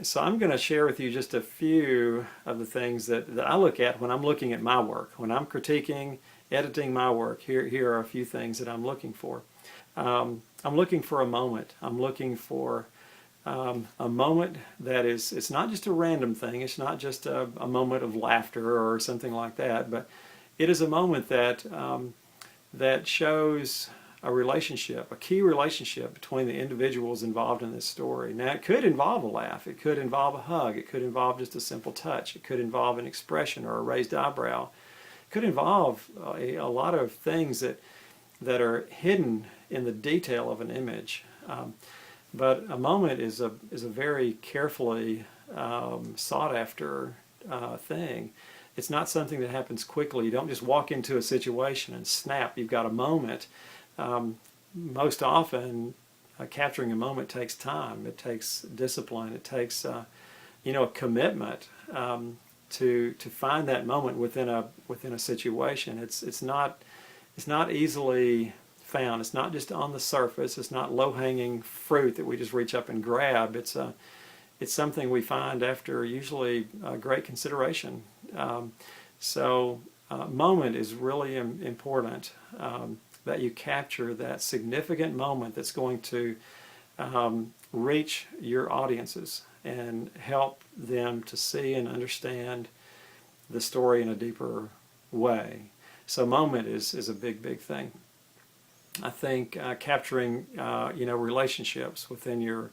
So I'm going to share with you just a few of the things that I look at when I'm looking at my work. When I'm critiquing, editing my work, here are a few things that I'm looking for. I'm looking for a moment. I'm looking for a moment that is, it's not just a random thing, it's not just a moment of laughter or something like that, but it is a moment that, that shows a relationship, a key relationship between the individuals involved in this story. Now, it could involve a laugh, it could involve a hug, it could involve just a simple touch, it could involve an expression or a raised eyebrow, it could involve a lot of things that are hidden in the detail of an image. But a moment is a very carefully sought after thing. It's not something that happens quickly. You don't just walk into a situation and snap, you've got a moment. Most often, capturing a moment takes time. It takes discipline. It takes, a commitment to find that moment within a situation. It's not easily found. It's not just on the surface. It's not low-hanging fruit that we just reach up and grab. It's something we find after usually great consideration. Moment is really important. That you capture that significant moment that's going to reach your audiences and help them to see and understand the story in a deeper way. So moment is a big thing. I think capturing relationships within your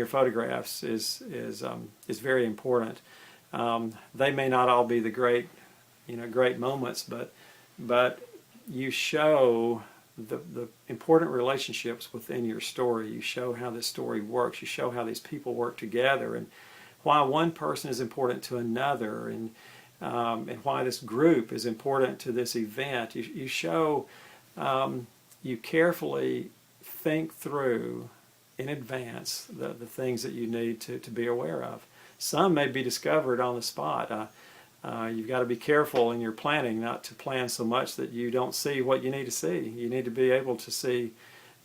photographs is very important. They may not all be the great moments, but you show the important relationships within your story. You show how this story works. You show how these people work together, and why one person is important to another, and why this group is important to this event. You show, you carefully think through in advance the things that you need to be aware of. Some may be discovered on the spot. You've got to be careful in your planning not to plan so much that you don't see what you need to see. You need to be able to see,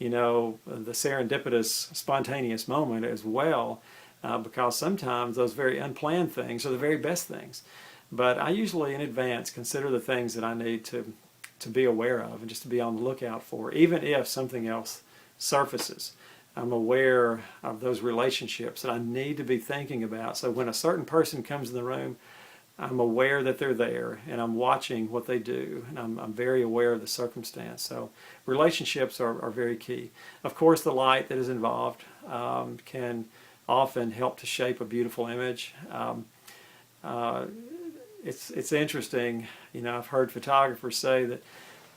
the serendipitous, spontaneous moment as well, because sometimes those very unplanned things are the very best things. But I usually in advance consider the things that I need to be aware of and just to be on the lookout for, even if something else surfaces. I'm aware of those relationships that I need to be thinking about. So when a certain person comes in the room, I'm aware that they're there, and I'm watching what they do, and I'm very aware of the circumstance. So relationships are very key. Of course, the light that is involved can often help to shape a beautiful image. It's interesting, I've heard photographers say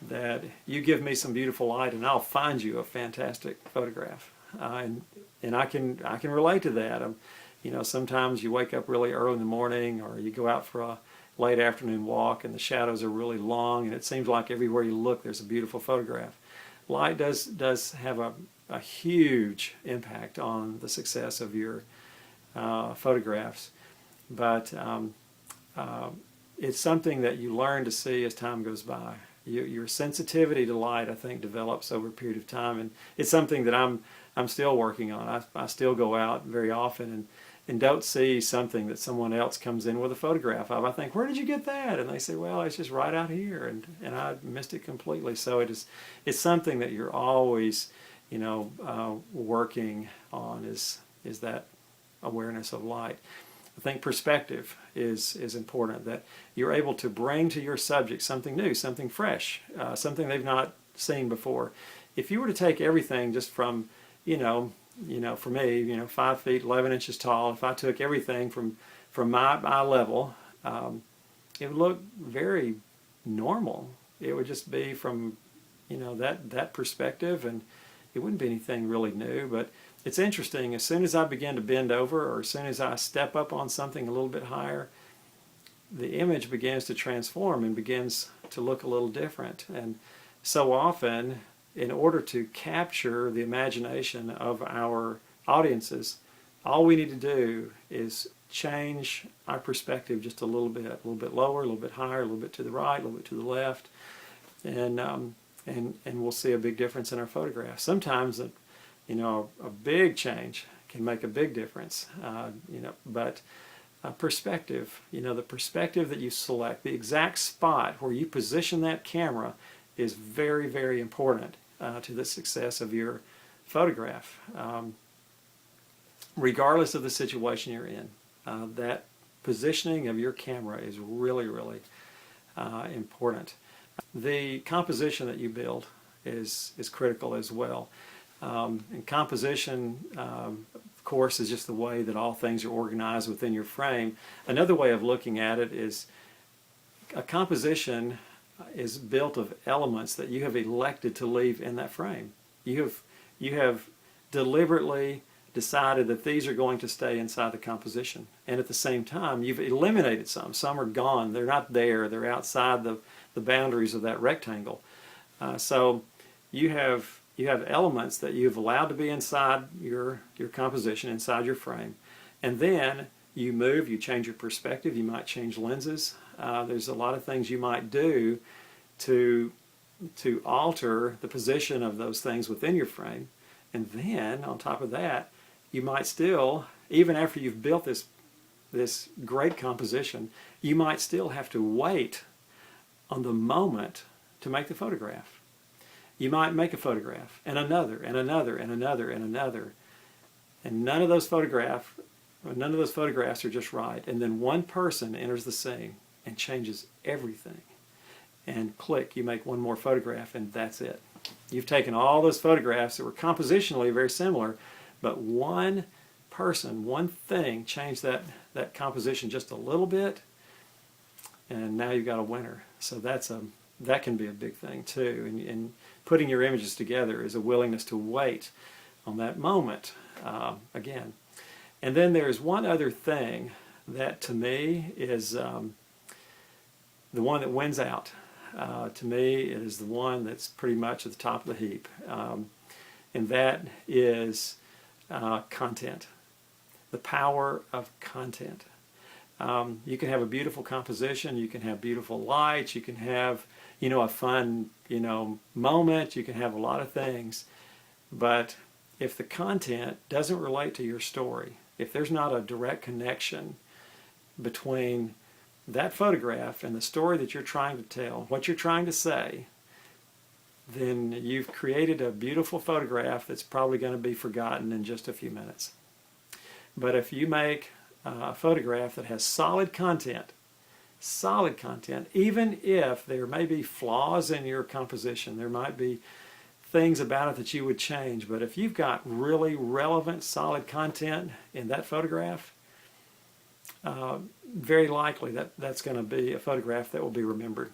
that you give me some beautiful light and I'll find you a fantastic photograph. And I can relate to that. Sometimes you wake up really early in the morning, or you go out for a late afternoon walk and the shadows are really long, and it seems like everywhere you look there's a beautiful photograph. Light does have a huge impact on the success of your photographs, but it's something that you learn to see as time goes by. Your sensitivity to light, I think, develops over a period of time, and it's something that I'm still working on. I still go out very often and don't see something that someone else comes in with a photograph of. I think, where did you get that? And they say, well, it's just right out here, and I missed it completely. So it's something that you're always, working on is that awareness of light. I think perspective is important, that you're able to bring to your subject something new, something fresh, something they've not seen before. If you were to take everything just from, for me, 5 feet 11 inches tall, if I took everything from my eye level, it would look very normal. It would just be from, that perspective, and it wouldn't be anything really new. But it's interesting, as soon as I begin to bend over, or as soon as I step up on something a little bit higher, the image begins to transform and begins to look a little different. And so often, in order to capture the imagination of our audiences, all we need to do is change our perspective just a little bit lower, a little bit higher, a little bit to the right, a little bit to the left, and we'll see a big difference in our photographs. Sometimes, a big change can make a big difference. But perspective, the perspective that you select, the exact spot where you position that camera is very, very important to the success of your photograph. Regardless of the situation you're in, that positioning of your camera is really, really important. The composition that you build is critical as well. And composition, of course, is just the way that all things are organized within your frame. Another way of looking at it is a composition is built of elements that you have elected to leave in that frame. You have deliberately decided that these are going to stay inside the composition, and at the same time you've eliminated some. Some are gone, they're not there, they're outside the boundaries of that rectangle. So you have elements that you've allowed to be inside your composition, inside your frame, and then you move, you change your perspective, you might change lenses. There's a lot of things you might do to alter the position of those things within your frame, and then on top of that, you might still, even after you've built this great composition, you might still have to wait on the moment to make the photograph. You might make a photograph, and another, and another, and another, and another, and none of those photographs are just right. And then one person enters the scene and changes everything. And click, you make one more photograph, and that's it. You've taken all those photographs that were compositionally very similar, but one person, one thing changed that composition just a little bit, and now you've got a winner. So that can be a big thing too. And putting your images together is a willingness to wait on that moment again. And then there's one other thing that to me is the one that wins out. To me, it is the one that's pretty much at the top of the heap, and that is content. The power of content. You can have a beautiful composition, you can have beautiful lights, you can have a fun moment, you can have a lot of things, but if the content doesn't relate to your story, if there's not a direct connection between that photograph and the story that you're trying to tell, what you're trying to say, then you've created a beautiful photograph that's probably going to be forgotten in just a few minutes. But if you make a photograph that has solid content, even if there may be flaws in your composition, there might be things about it that you would change, but if you've got really relevant, solid content in that photograph, very likely that's going to be a photograph that will be remembered.